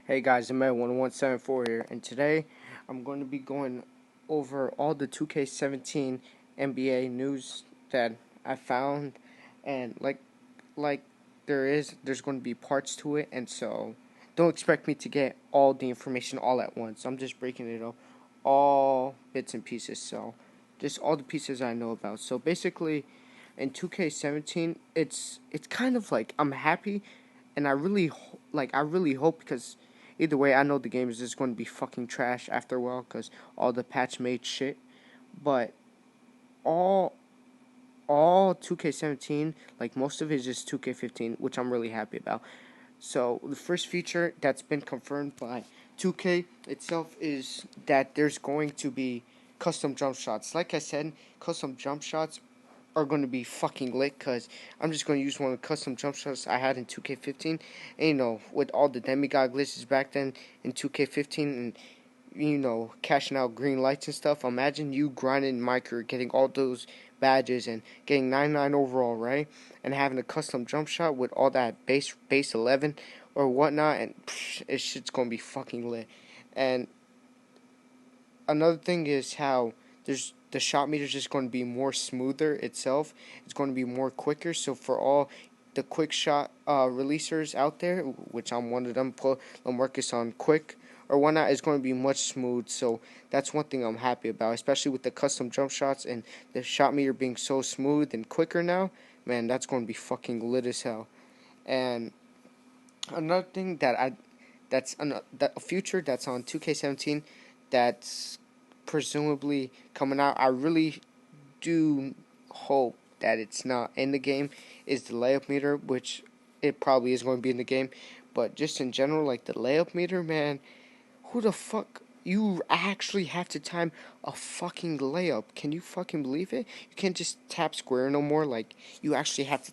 Hey guys, I'm Ed1174 here, and today I'm going to be going over all the 2K17 NBA news that I found, and like there's going to be parts to it, and so don't expect me to get all the information all at once. I'm just breaking it up, all bits and pieces. So just all the pieces I know about. So basically, in 2K17, it's kind of like I'm happy, and I really hope because either way, I know the game is just going to be fucking trash after a while because all the patch made shit. But all all 2K17, like most of it is just 2K15, which I'm really happy about. So the first feature that's been confirmed by 2K itself is that there's going to be custom jump shots. Like I said, custom jump shots are going to be fucking lit because I'm just going to use one of the custom jump shots I had in 2K15. And, with all the demigod glitches back then in 2K15 and, cashing out green lights and stuff, imagine you grinding in my career, getting all those badges and getting 99 overall, right? And having a custom jump shot with all that base 11 or whatnot, and this shit's going to be fucking lit. And another thing is how there's the shot meter is just going to be more smoother itself. It's going to be more quicker. So for all the quick shot releasers out there, which I'm one of them, put Lamarcus on quick or whatnot, is going to be much smooth. So that's one thing I'm happy about, especially with the custom jump shots and the shot meter being so smooth and quicker now. Man, that's going to be fucking lit as hell. And another thing that a future that's on 2K17 that's presumably coming out. I really do hope that it's not in the game. Is the layup meter, which it probably is going to be in the game, but just in general, like the layup meter, man, who the fuck? You actually have to time a fucking layup. Can you fucking believe it? You can't just tap square no more. Like, you actually have to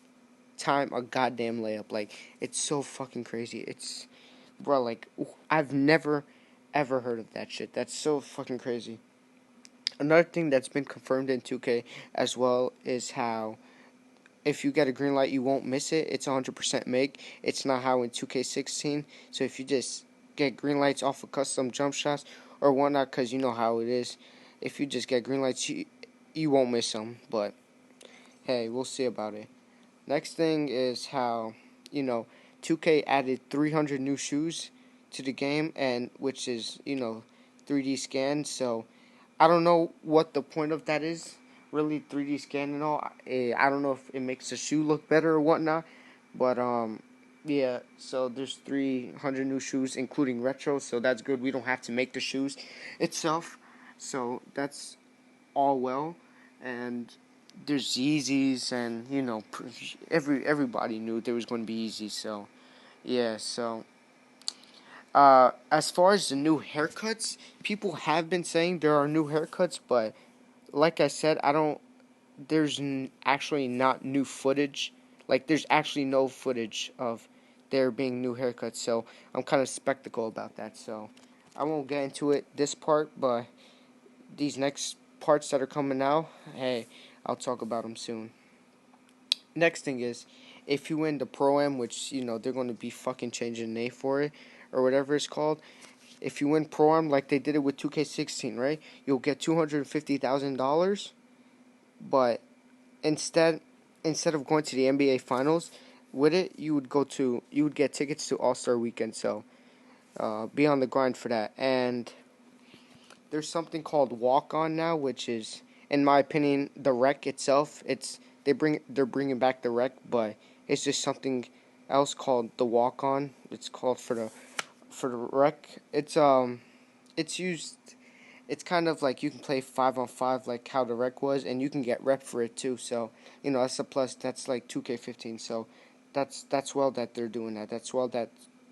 time a goddamn layup. Like, it's so fucking crazy. It's, bro, like, I've never ever heard of that shit. That's so fucking crazy. Another thing that's been confirmed in 2K as well is how if you get a green light, you won't miss it. It's 100% make. It's not how in 2K16. So if you just get green lights off of custom jump shots or whatnot, because you know how it is, if you just get green lights, you won't miss them. But hey, we'll see about it. Next thing is how, you know, 2K added 300 new shoes to the game, and which is, 3D scan. So I don't know what the point of that is. Really, 3D scan and all. I don't know if it makes the shoe look better or whatnot. But yeah. So there's 300 new shoes, including retro. So that's good. We don't have to make the shoes itself. So that's all well. And there's Yeezys, and everybody knew there was going to be Yeezys. So yeah. So as far as the new haircuts, people have been saying there are new haircuts, but like I said, I don't. There's actually not new footage. Like, there's actually no footage of there being new haircuts. So I'm kind of skeptical about that. So I won't get into it this part, but these next parts that are coming out, hey, I'll talk about them soon. Next thing is, if you win the Pro Am, which they're going to be fucking changing the name for it or whatever it's called. If you win Pro Am like they did it with 2K16, right? You'll get $250,000, but instead instead of going to the NBA Finals with it, you would get tickets to All Star Weekend. So be on the grind for that. And there's something called Walk On now, which is, in my opinion, the rec itself. They're bringing back the rec, but it's just something else called the Walk On. It's called for the rec. It's used. It's kind of like you can play 5-on-5 like how the rec was, and you can get rep for it too. So that's a plus. That's like 2K15. So that's well that they're doing that. That's well that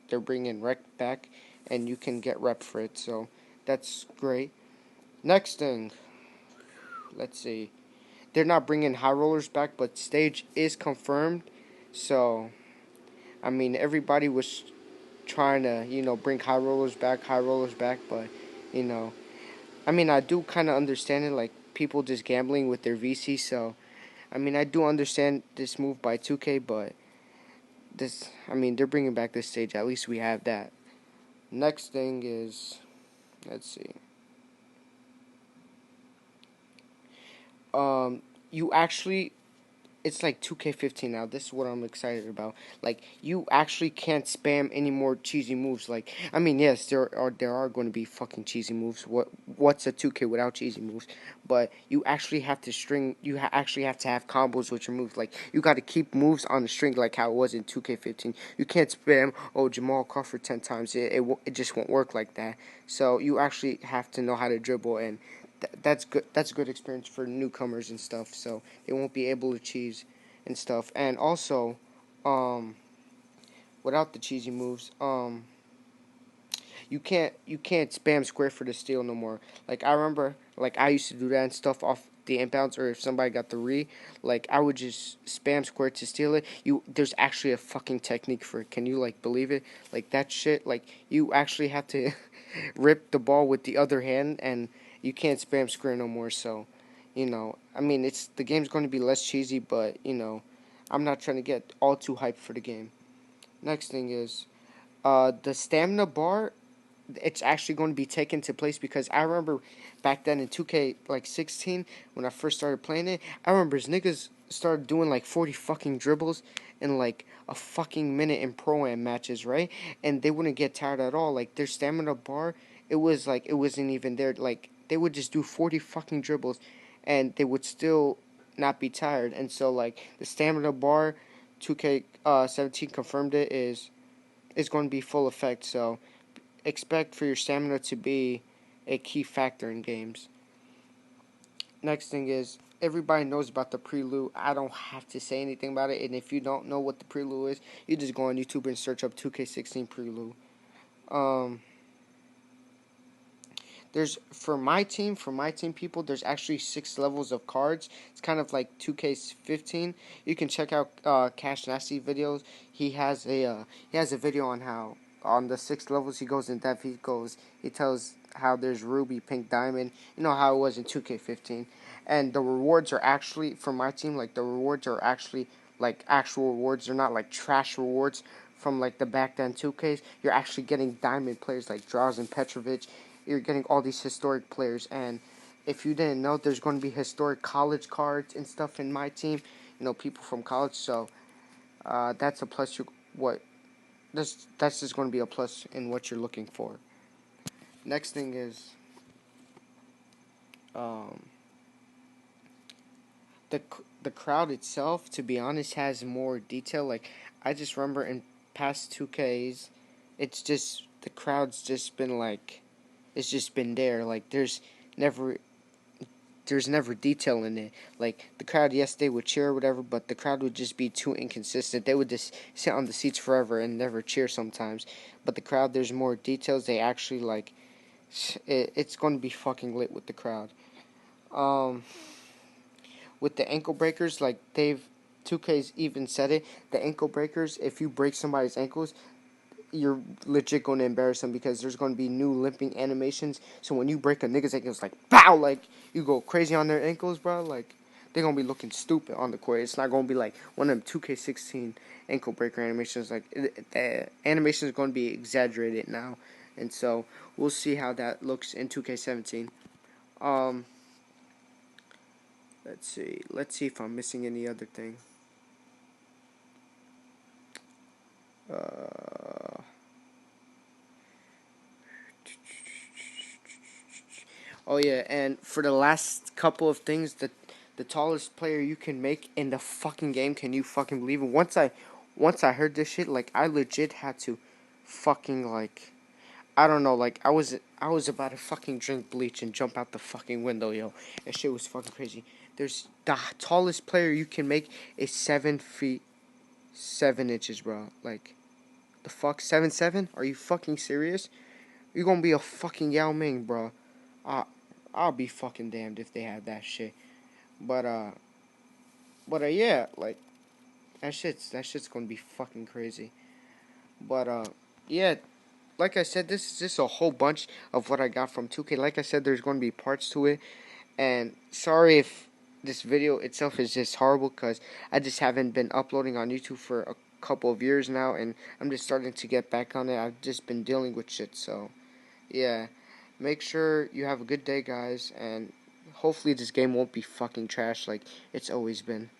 they're bringing rec back, and you can get rep for it. So that's great. Next thing, let's see. They're not bringing high rollers back, but stage is confirmed. So I mean, everybody was trying to bring high rollers back, but you know I mean, I do kind of understand it, like people just gambling with their VC. So, I mean, I do understand this move by 2K, but I mean, they're bringing back this stage. At least we have that. Next thing is, let's see. You actually, it's like 2K15 now. This is what I'm excited about. Like, you actually can't spam any more cheesy moves. Like, I mean, yes, there are going to be fucking cheesy moves. What's a 2K without cheesy moves? But you actually have to string. Actually have to have combos with your moves. Like, you got to keep moves on the string, like how it was in 2K15. You can't spam Jamal Crawford 10 times. It just won't work like that. So you actually have to know how to dribble, and that's good. That's a good experience for newcomers and stuff. So they won't be able to cheese and stuff. And also, um, without the cheesy moves, you can't spam square for the steal no more. Like I remember, like I used to do that and stuff off the inbounds, or if somebody got the like I would just spam square to steal it. There's actually a fucking technique for it. Can you like believe it? Like that shit. Like you actually have to rip the ball with the other hand, and you can't spam square no more. So, I mean, the game's going to be less cheesy, but I'm not trying to get all too hyped for the game. Next thing is, the stamina bar. It's actually going to be taken to place because I remember back then in 2K like 16 when I first started playing it. I remember niggas started doing like 40 fucking dribbles in like a fucking minute in pro am matches, right? And they wouldn't get tired at all. Like their stamina bar, it wasn't even there. Like they would just do 40 fucking dribbles, and they would still not be tired. And so like the stamina bar, 2K 17 confirmed is going to be full effect. So expect for your stamina to be a key factor in games. Next thing is, everybody knows about the prelude. I don't have to say anything about it. And if you don't know what the prelude is, you just go on YouTube and search up 2K16 prelude. Um, there's for my team people. There's actually 6 levels of cards. It's kind of like 2K15. You can check out Cash Nasty videos. He has a video on how on the 6 levels he goes in depth. He tells how there's Ruby, Pink, Diamond. You know how it was in 2K15, and the rewards are actually for my team. Like the rewards are actually like actual rewards. They're not like trash rewards from like the back then 2Ks. You're actually getting diamond players like Drazen Petrovic. You're getting all these historic players, and if you didn't know, there's going to be historic college cards and stuff in my team. People from college. So that's a plus. What that's just going to be a plus in what you're looking for. Next thing is um, the the crowd itself. To be honest, has more detail. Like I just remember in past 2Ks, it's just the crowd's just been like it's just been there. Like never there's never detail in it. Like the crowd, yes, they would cheer or whatever, but the crowd would just be too inconsistent. They would just sit on the seats forever and never cheer sometimes. But the crowd, there's more details. They actually like it's going to be fucking lit with the crowd. Um, with the ankle breakers, like they've 2K's even said it. The ankle breakers, if you break somebody's ankles, you're legit going to embarrass them because there's going to be new limping animations. So when you break a nigga's ankles, like bow, like you go crazy on their ankles, bro. Like they're gonna be looking stupid on the court. It's not gonna be like one of them 2K16 ankle breaker animations. Like the animation is going to be exaggerated now, and so we'll see how that looks in 2K17. Um, let's see. Let's see if I'm missing any other thing. Uh. Oh yeah, and for the last couple of things, the tallest player you can make in the fucking game, can you fucking believe it? Once I heard this shit, like I legit had to fucking like I don't know, like I was about to fucking drink bleach and jump out the fucking window, yo. That shit was fucking crazy. There's the tallest player you can make is 7 feet 7 inches, bro. Like the fuck 7'7"? Are you fucking serious? You're gonna be a fucking Yao Ming, bro. I I'll be fucking damned if they have that shit. But yeah, like that shit's gonna be fucking crazy. But yeah, like I said, this is just a whole bunch of what I got from 2K. Like I said, there's gonna be parts to it, and sorry if this video itself is just horrible because I just haven't been uploading on YouTube for a couple of years now, and I'm just starting to get back on it. I've just been dealing with shit, so yeah. Make sure you have a good day, guys, and hopefully this game won't be fucking trash like it's always been.